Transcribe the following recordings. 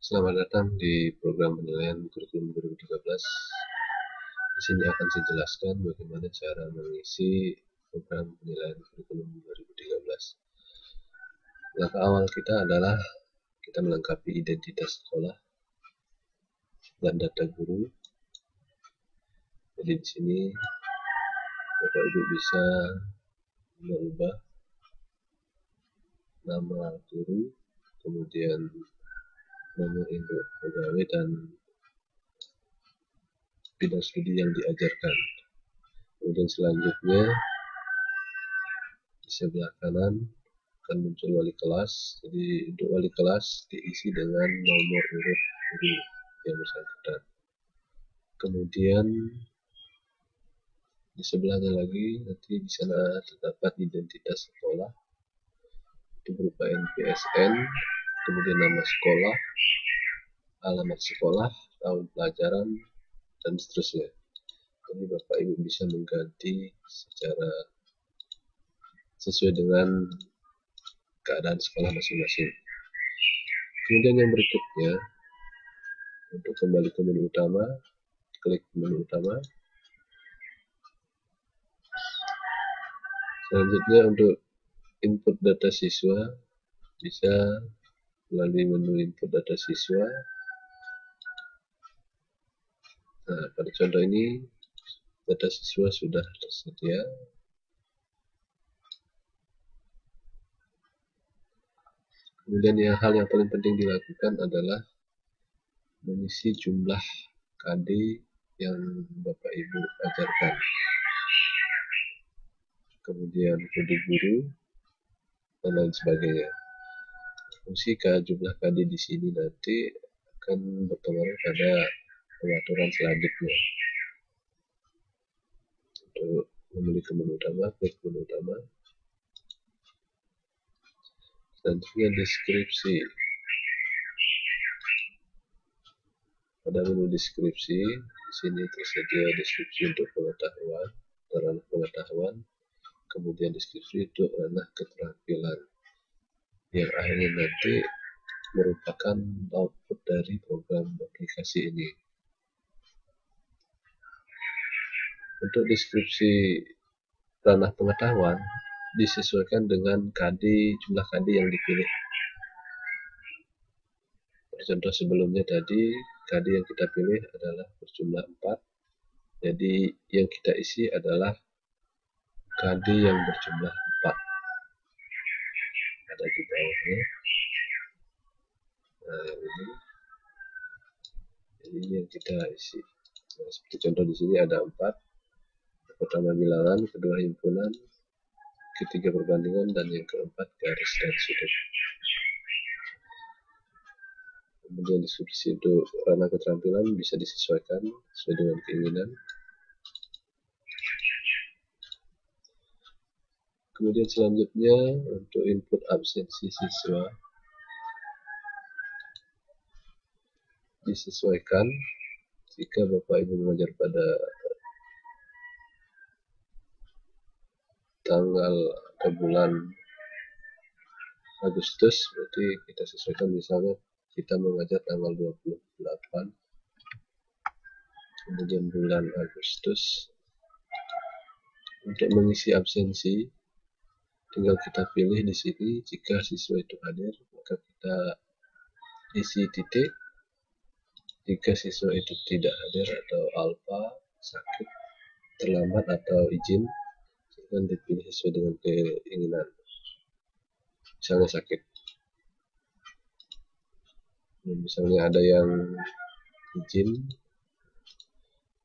Selamat datang di program penilaian kurikulum 2013. Di sini akan saya jelaskan bagaimana cara mengisi program penilaian kurikulum 2013. Langkah awal kita adalah kita melengkapi identitas sekolah dan data guru. Jadi di sini Bapak Ibu bisa merubah nama guru, kemudian nomor induk pegawai dan bidang studi yang diajarkan. Kemudian selanjutnya di sebelah kanan akan muncul wali kelas. Jadi untuk wali kelas diisi dengan nomor urut guru yang bersangkutan. Kemudian di sebelahnya lagi nanti di sana terdapat identitas sekolah, itu berupa NPSN, kemudian nama sekolah, alamat sekolah, tahun pelajaran, dan seterusnya. Jadi Bapak Ibu bisa mengganti secara sesuai dengan keadaan sekolah masing-masing. Kemudian yang berikutnya, untuk kembali ke menu utama, klik menu utama. Selanjutnya untuk input data siswa, bisa melalui menu input data siswa. Nah, pada contoh ini data siswa sudah tersedia. Kemudian hal yang paling penting dilakukan adalah mengisi jumlah KD yang Bapak Ibu ajarkan. Kemudian kode guru dan lain sebagainya. Fungsi jumlah KD di sini nanti akan berpengaruh pada pengaturan selanjutnya. Untuk memilih menu utama, klik menu utama. Selanjutnya deskripsi. Pada menu deskripsi, di sini tersedia deskripsi untuk pengetahuan, ranah pengetahuan, kemudian deskripsi untuk ranah keterampilan, yang akhirnya nanti merupakan output dari program aplikasi ini. Untuk deskripsi ranah pengetahuan disesuaikan dengan jumlah KD yang dipilih. Contoh sebelumnya tadi, KD yang kita pilih adalah berjumlah 4. Jadi yang kita isi adalah KD yang berjumlah 4. Ada di bawahnya. Nah, ini yang kita isi. Nah, seperti contoh di sini ada 4. Pertama bilangan, kedua himpunan, ketiga perbandingan, dan yang keempat garis dan sudut. Kemudian deskripsi untuk ranah keterampilan bisa disesuaikan sesuai dengan keinginan. Kemudian selanjutnya untuk input absensi siswa disesuaikan jika Bapak Ibu mengajar pada tanggal atau bulan Agustus, berarti kita sesuaikan, misalnya kita mengajar tanggal 28, kemudian bulan Agustus. Untuk mengisi absensi tinggal kita pilih di sini, jika siswa itu hadir maka kita isi titik, jika siswa itu tidak hadir atau alfa, sakit, terlambat atau izin, silahkan dipilih sesuai dengan keinginan. Misalnya sakit, misalnya ada yang izin,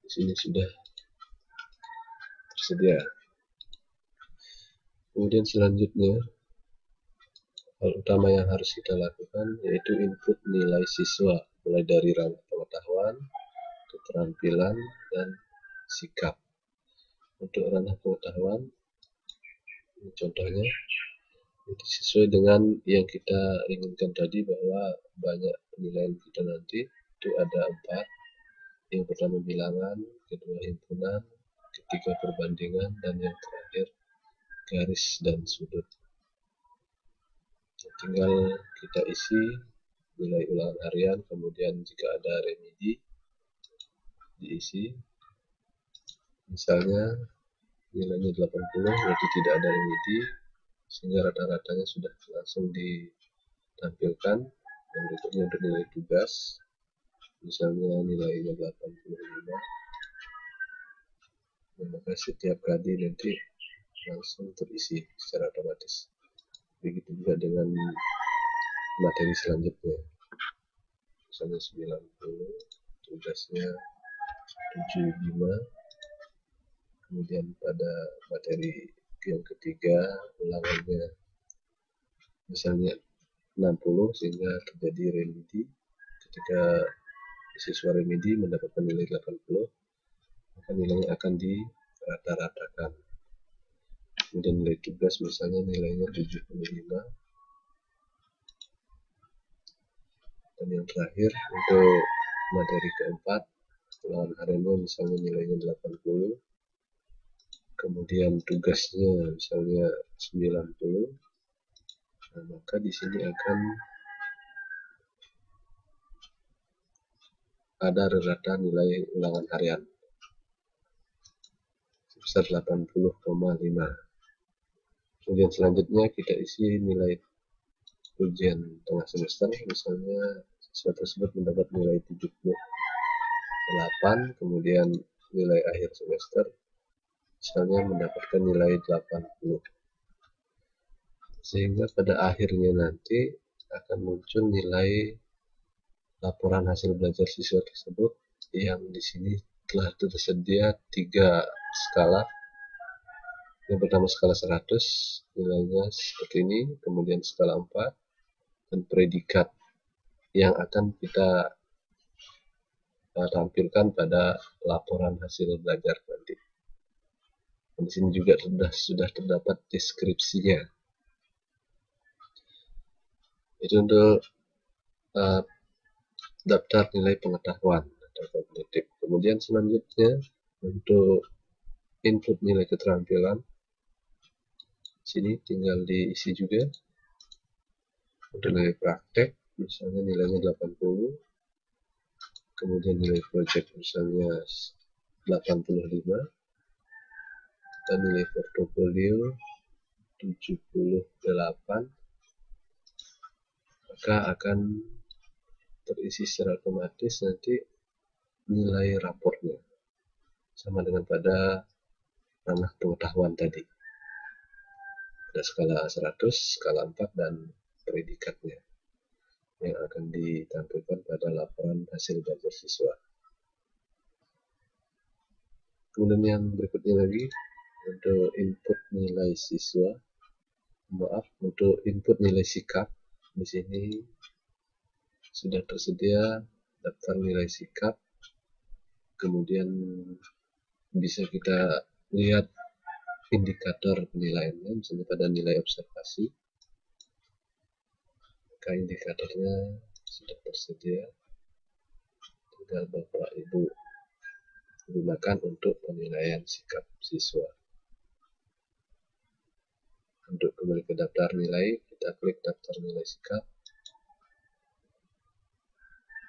di sini sudah tersedia. Kemudian selanjutnya hal utama yang harus kita lakukan yaitu input nilai siswa, mulai dari ranah pengetahuan, keterampilan, dan sikap. Untuk ranah pengetahuan, contohnya sesuai dengan yang kita inginkan tadi, bahwa banyak penilaian kita nanti itu ada 4. Yang pertama bilangan, kedua himpunan, ketiga perbandingan, dan yang terakhir garis dan sudut. Tinggal kita isi nilai ulangan harian, kemudian jika ada remedi diisi. Misalnya nilainya 80, berarti tidak ada remedi, sehingga rata-ratanya sudah langsung ditampilkan. Dan berikutnya untuk nilai tugas, misalnya nilainya 85, maka setiap kali nanti langsung terisi secara otomatis. Begitu juga dengan materi selanjutnya, misalnya 90, tugasnya 75, kemudian pada materi yang ketiga ulangannya misalnya 60, sehingga terjadi remedi. Ketika siswa remedi mendapatkan nilai 80, maka nilainya akan dirata-ratakan. Kemudian nilai tugas misalnya nilainya 75, dan yang terakhir untuk materi keempat ulangan hariannya misalnya nilainya 80, kemudian tugasnya misalnya 90, nah, maka di sini akan ada rata nilai ulangan harian sebesar 80,5. Kemudian selanjutnya kita isi nilai ujian tengah semester, misalnya siswa tersebut mendapat nilai 78, kemudian nilai akhir semester misalnya mendapatkan nilai 80, sehingga pada akhirnya nanti akan muncul nilai laporan hasil belajar siswa tersebut, yang di sini telah tersedia 3 skala. Yang pertama skala 100, nilainya seperti ini, kemudian skala 4, dan predikat yang akan kita tampilkan pada laporan hasil belajar nanti. Dan di sini juga sudah terdapat deskripsinya. Itu untuk daftar nilai pengetahuan atau kognitif. Kemudian selanjutnya untuk input nilai keterampilan, sini tinggal diisi juga. Untuk nilai praktek misalnya nilainya 80, kemudian nilai project misalnya 85, dan nilai portofolio 78, maka akan terisi secara otomatis nanti nilai raportnya, sama dengan pada ranah pengetahuan tadi. Ada skala 100, skala 4, dan predikatnya yang akan ditampilkan pada laporan hasil belajar siswa. Kemudian yang berikutnya lagi untuk input nilai siswa, untuk input nilai sikap, di sini sudah tersedia daftar nilai sikap. Kemudian bisa kita lihat indikator penilaiannya, misalnya pada nilai observasi, maka indikatornya sudah tersedia, tinggal Bapak Ibu gunakan untuk penilaian sikap siswa. Untuk kembali ke daftar nilai, kita klik daftar nilai sikap,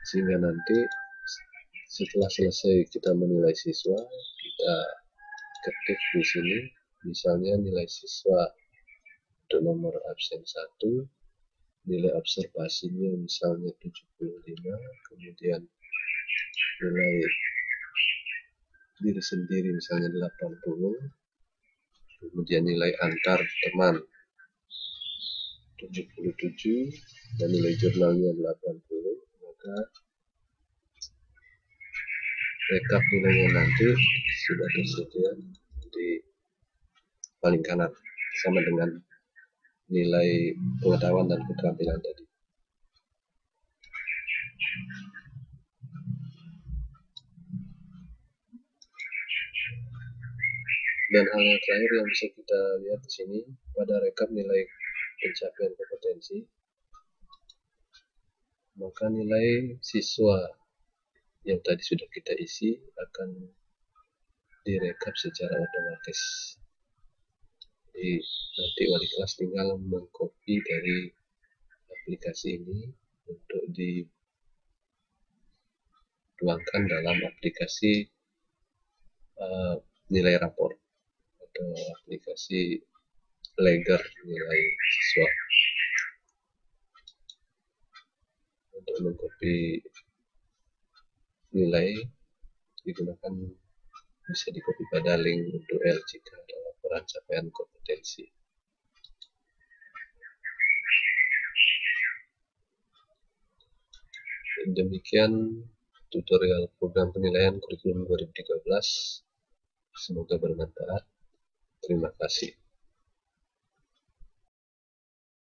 sehingga nanti setelah selesai kita menilai siswa, kita ketik di sini misalnya nilai siswa untuk nomor absen 1, nilai observasinya misalnya 75, kemudian nilai diri sendiri misalnya 80, kemudian nilai antar teman 77, dan nilai jurnalnya 80, maka rekap nilainya nanti sudah tersedia di paling kanan, sama dengan nilai pengetahuan dan keterampilan tadi. Dan hal yang terakhir yang bisa kita lihat di sini pada rekap nilai pencapaian kompetensi, maka nilai siswa yang tadi sudah kita isi akan direkap secara otomatis. Jadi nanti wali kelas tinggal mengcopy dari aplikasi ini, untuk dituangkan dalam aplikasi nilai rapor atau aplikasi Legger nilai siswa. Untuk mengcopy nilai digunakan, bisa di-copy pada link untuk LJK atau laporan capaian kompetensi. Demikian tutorial program penilaian kurikulum 2013. Semoga bermanfaat. Terima kasih.